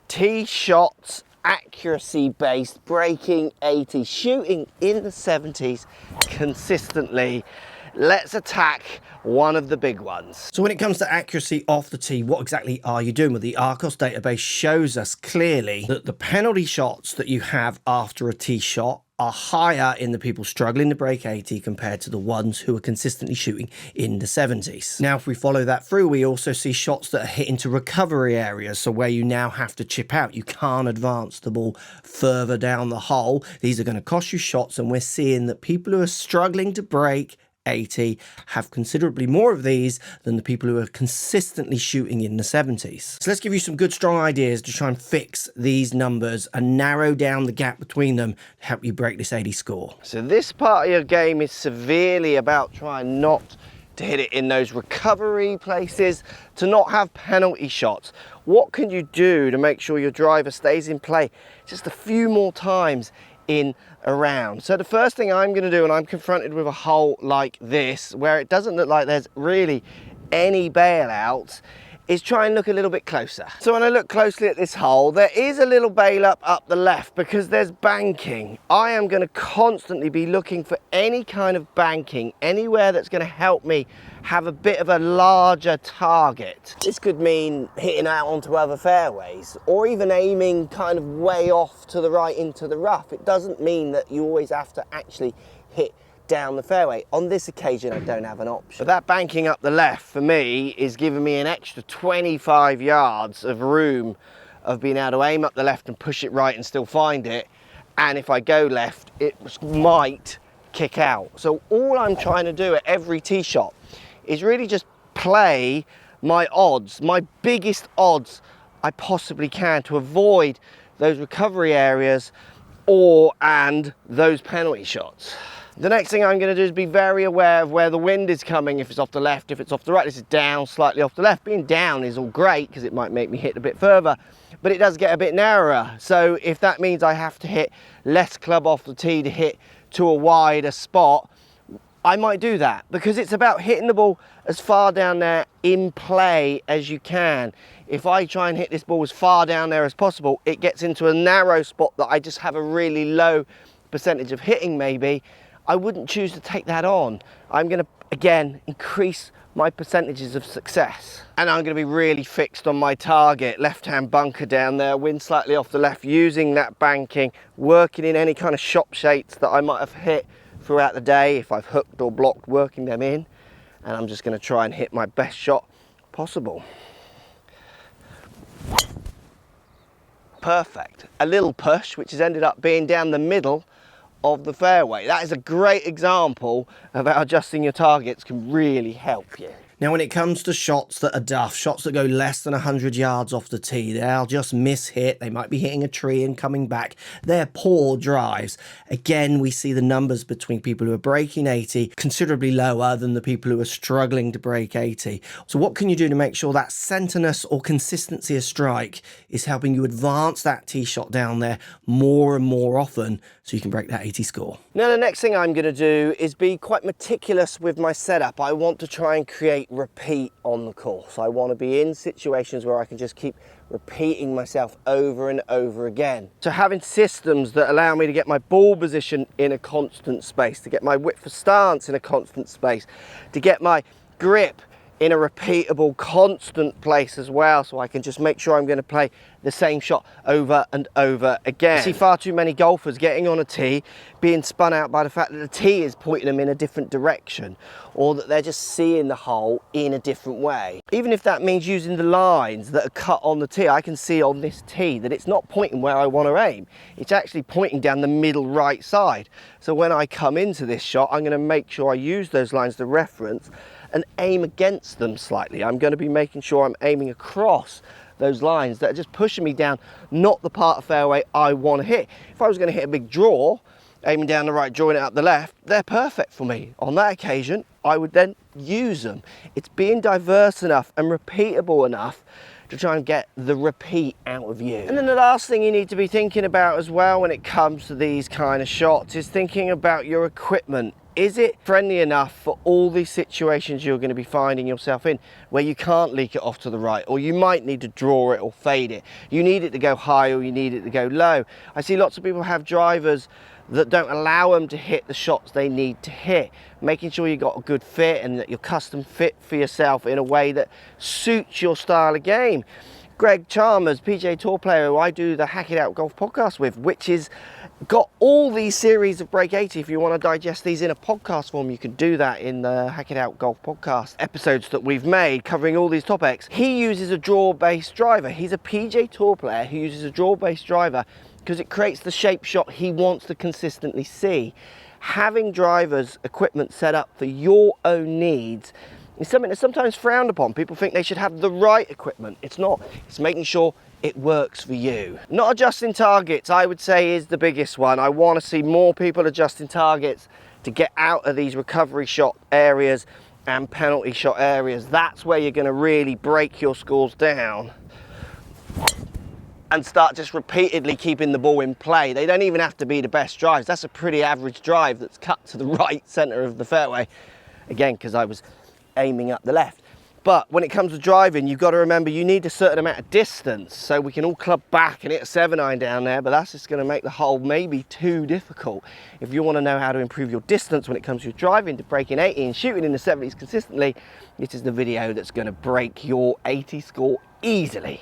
Tee shots, accuracy-based, breaking 80, shooting in the 70s consistently. Let's attack one of the big ones. So when it comes to accuracy off the tee, what exactly are you doing? Well, the Arcos database shows us clearly that the penalty shots that you have after a tee shot are higher in the people struggling to break 80 compared to the ones who are consistently shooting in the 70s. Now, if we follow that through, we also see shots that are hit into recovery areas. So where you now have to chip out, you can't advance the ball further down the hole. These are going to cost you shots. And we're seeing that people who are struggling to break 80 have considerably more of these than the people who are consistently shooting in the 70s. So let's give you some good strong ideas to try and fix these numbers and narrow down the gap between them to help you break this 80 score. So this part of your game is severely about trying not to hit it in those recovery places, to not have penalty shots. What can you do to make sure your driver stays in play just a few more times in a round? So the first thing I'm going to do when I'm confronted with a hole like this, where it doesn't look like there's really any bailouts, is try and look a little bit closer. So when I look closely at this hole, there is a little bail up the left because there's banking. I am going to constantly be looking for any kind of banking, anywhere that's going to help me have a bit of a larger target. This could mean hitting out onto other fairways or even aiming kind of way off to the right into the rough. It doesn't mean that you always have to actually hit down the fairway. On this occasion, I don't have an option. But that banking up the left for me is giving me an extra 25 yards of room of being able to aim up the left and push it right and still find it. And if I go left, it might kick out. So all I'm trying to do at every tee shot is really just play my odds, my biggest odds I possibly can, to avoid those recovery areas and those penalty shots. The next thing I'm going to do is be very aware of where the wind is coming, if it's off the left, if it's off the right. This is down, slightly off the left. Being down is all great because it might make me hit a bit further, but it does get a bit narrower. So if that means I have to hit less club off the tee to hit to a wider spot, I might do that, because it's about hitting the ball as far down there in play as you can. If I try and hit this ball as far down there as possible, it gets into a narrow spot that I just have a really low percentage of hitting maybe. I wouldn't choose to take that on. I'm going to, again, increase my percentages of success. And I'm going to be really fixed on my target. Left-hand bunker down there, wind slightly off the left, using that banking, working in any kind of shot shapes that I might have hit throughout the day, if I've hooked or blocked, working them in. And I'm just going to try and hit my best shot possible. Perfect. A little push, which has ended up being down the middle of the fairway. That is a great example of how adjusting your targets can really help you. Now, when it comes to shots that are duff, shots that go less than 100 yards off the tee, they'll just miss hit. They might be hitting a tree and coming back. They're poor drives. Again, we see the numbers between people who are breaking 80 considerably lower than the people who are struggling to break 80. So what can you do to make sure that centerness or consistency of strike is helping you advance that tee shot down there more and more often so you can break that 80 score? Now, the next thing I'm going to do is be quite meticulous with my setup. I want to try and create repeat on the course. I want to be in situations where I can just keep repeating myself over and over again. So having systems that allow me to get my ball position in a constant space, to get my width of stance in a constant space, to get my grip in a repeatable, constant place as well, so I can just make sure I'm going to play the same shot over and over again. I see far too many golfers getting on a tee, being spun out by the fact that the tee is pointing them in a different direction, or that they're just seeing the hole in a different way. Even if that means using the lines that are cut on the tee, I can see on this tee that it's not pointing where I want to aim. It's actually pointing down the middle right side. So when I come into this shot, I'm going to make sure I use those lines to reference and aim against them slightly. I'm going to be making sure I'm aiming across those lines that are just pushing me down, not the part of fairway I want to hit. If I was going to hit a big draw, aiming down the right, drawing it up the left, they're perfect for me. On that occasion, I would then use them. It's being diverse enough and repeatable enough to try and get the repeat out of you. And then the last thing you need to be thinking about as well when it comes to these kind of shots is thinking about your equipment. Is it friendly enough for all these situations you're going to be finding yourself in, where you can't leak it off to the right, or you might need to draw it or fade it? You need it to go high or you need it to go low. I see lots of people have drivers that don't allow them to hit the shots they need to hit. Making sure you got a good fit and that you're custom fit for yourself in a way that suits your style of game. Greg Chalmers, PGA Tour player who I do the Hack It Out Golf podcast with, which is got all these series of Break 80. If you want to digest these in a podcast form, you can do that in the Hack It Out Golf podcast episodes that we've made covering all these topics. He uses a draw-based driver. He's a PGA Tour player who uses a draw-based driver because it creates the shape shot he wants to consistently see. Having drivers, equipment set up for your own needs is something that's sometimes frowned upon. People think they should have the right equipment. It's not. It's making sure it works for you. Not adjusting targets, I would say, is the biggest one. I want to see more people adjusting targets to get out of these recovery shot areas and penalty shot areas. That's where you're going to really break your scores down and start just repeatedly keeping the ball in play. They don't even have to be the best drives. That's a pretty average drive that's cut to the right center of the fairway. Again, because I was aiming up the left. But when it comes to driving, you've got to remember you need a certain amount of distance. So we can all club back and hit a 7-iron down there, but that's just going to make the hole maybe too difficult. If you want to know how to improve your distance when it comes to your driving, to breaking 80 and shooting in the 70s consistently, this is the video that's going to break your 80 score easily.